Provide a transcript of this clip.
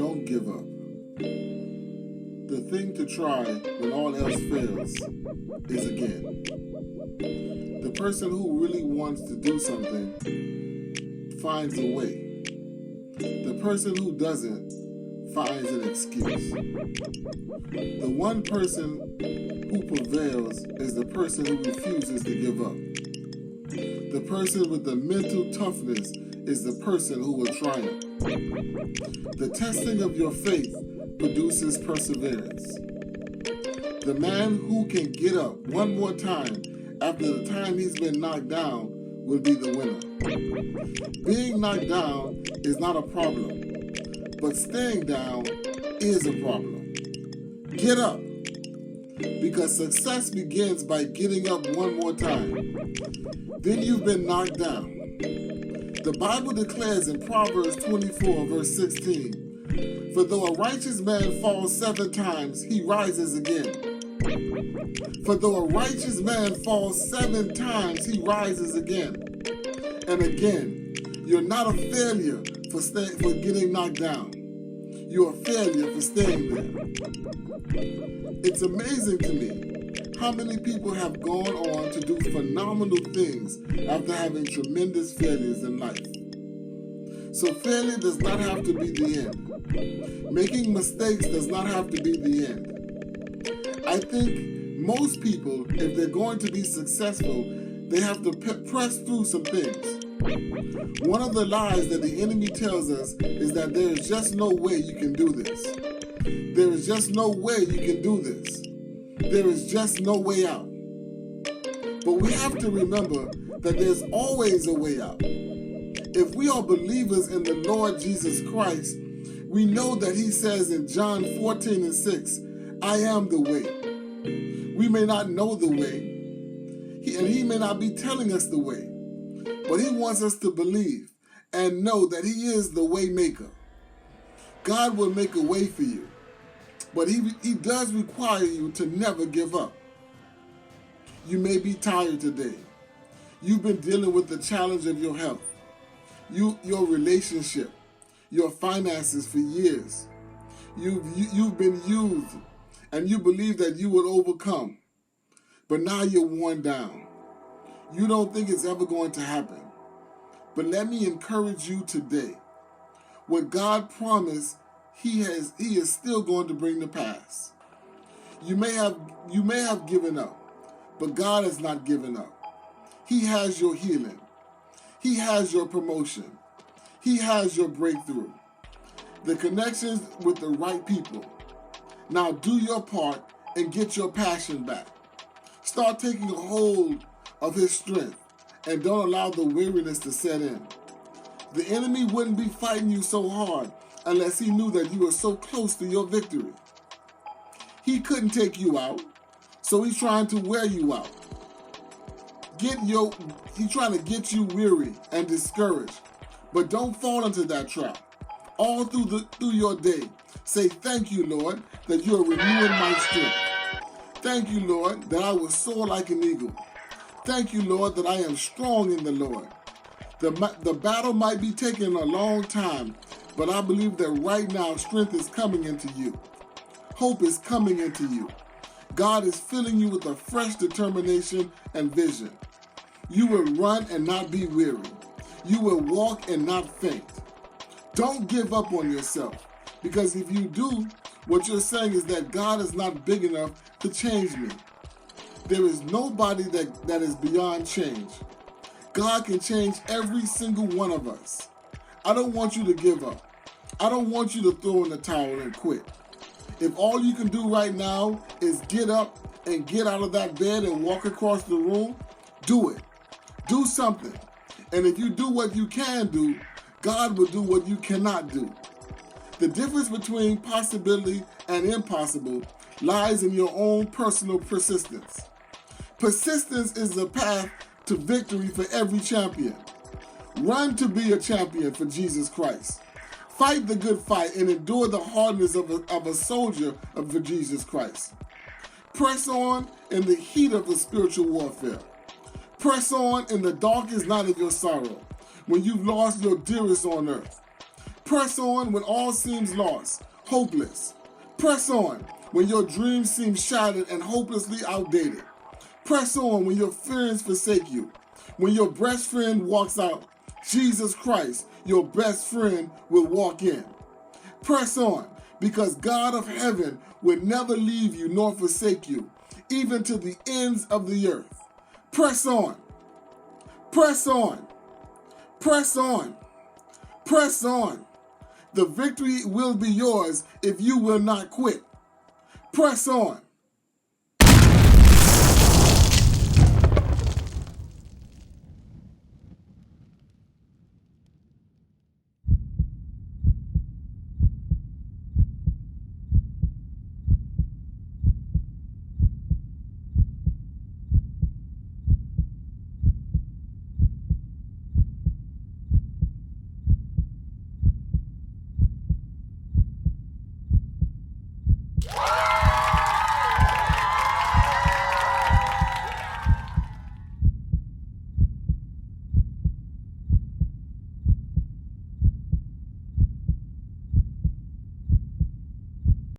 Don't give up. The thing to try when all else fails is again. The person who really wants to do something finds a way. The person who doesn't finds an excuse. The one person who prevails is the person who refuses to give up. The person with the mental toughness is the person who will triumph. The testing of your faith produces perseverance. The man who can get up one more time after the time he's been knocked down will be the winner. Being knocked down is not a problem, but staying down is a problem. Get up, because success begins by getting up one more time. Then you've been knocked down. The Bible declares in Proverbs 24, verse 16, "For though a righteous man falls 7 times, he rises again." For though a righteous man falls 7 times, he rises again. And again, you're not a failure for getting knocked down. You're a failure for staying there. It's amazing to me how many people have gone on to do phenomenal things after having tremendous failures in life. So failure does not have to be the end. Making mistakes does not have to be the end. I think most people, if they're going to be successful, they have to press through some things. One of the lies that the enemy tells us is that there is just no way you can do this. There is just no way you can do this. There is just no way out. But we have to remember that there's always a way out. If we are believers in the Lord Jesus Christ, we know that he says in John 14:6, "I am the way." We may not know the way, and he may not be telling us the way, but he wants us to believe and know that he is the way maker. God will make a way for you, but he does require you to never give up. You may be tired today. You've been dealing with the challenge of your health, your relationship, your finances for years. You've been used, and you believe that you would overcome, but now you're worn down. You don't think it's ever going to happen. But let me encourage you today. What God promised, he is still going to bring to pass. You may have given up, but God has not given up. He has your healing. He has your promotion. He has your breakthrough. The connections with the right people. Now do your part and get your passion back. Start taking a hold of his strength and don't allow the weariness to set in. The enemy wouldn't be fighting you so hard unless he knew that you were so close to your victory. He couldn't take you out, so he's trying to wear you out. He's trying to get you weary and discouraged, but don't fall into that trap. All through your day, say, "Thank you, Lord, that you are renewing my strength. Thank you, Lord, that I will soar like an eagle. Thank you, Lord, that I am strong in the Lord." The battle might be taking a long time, but I believe that right now strength is coming into you. Hope is coming into you. God is filling you with a fresh determination and vision. You will run and not be weary. You will walk and not faint. Don't give up on yourself, because if you do, what you're saying is that God is not big enough to change me. There is nobody that is beyond change. God can change every single one of us. I don't want you to give up. I don't want you to throw in the towel and quit. If all you can do right now is get up and get out of that bed and walk across the room, do it. Do something. And if you do what you can do, God will do what you cannot do. The difference between possibility and impossible lies in your own personal persistence. Persistence is the path to victory for every champion. Run to be a champion for Jesus Christ. Fight the good fight and endure the hardness of a soldier for Jesus Christ. Press on in the heat of the spiritual warfare. Press on in the darkest night of your sorrow, when you've lost your dearest on earth. Press on when all seems lost, hopeless. Press on when your dreams seem shattered and hopelessly outdated. Press on when your friends forsake you. When your best friend walks out, Jesus Christ, your best friend, will walk in. Press on, because God of heaven will never leave you nor forsake you, even to the ends of the earth. Press on. Press on. Press on. Press on. The victory will be yours if you will not quit. Press on.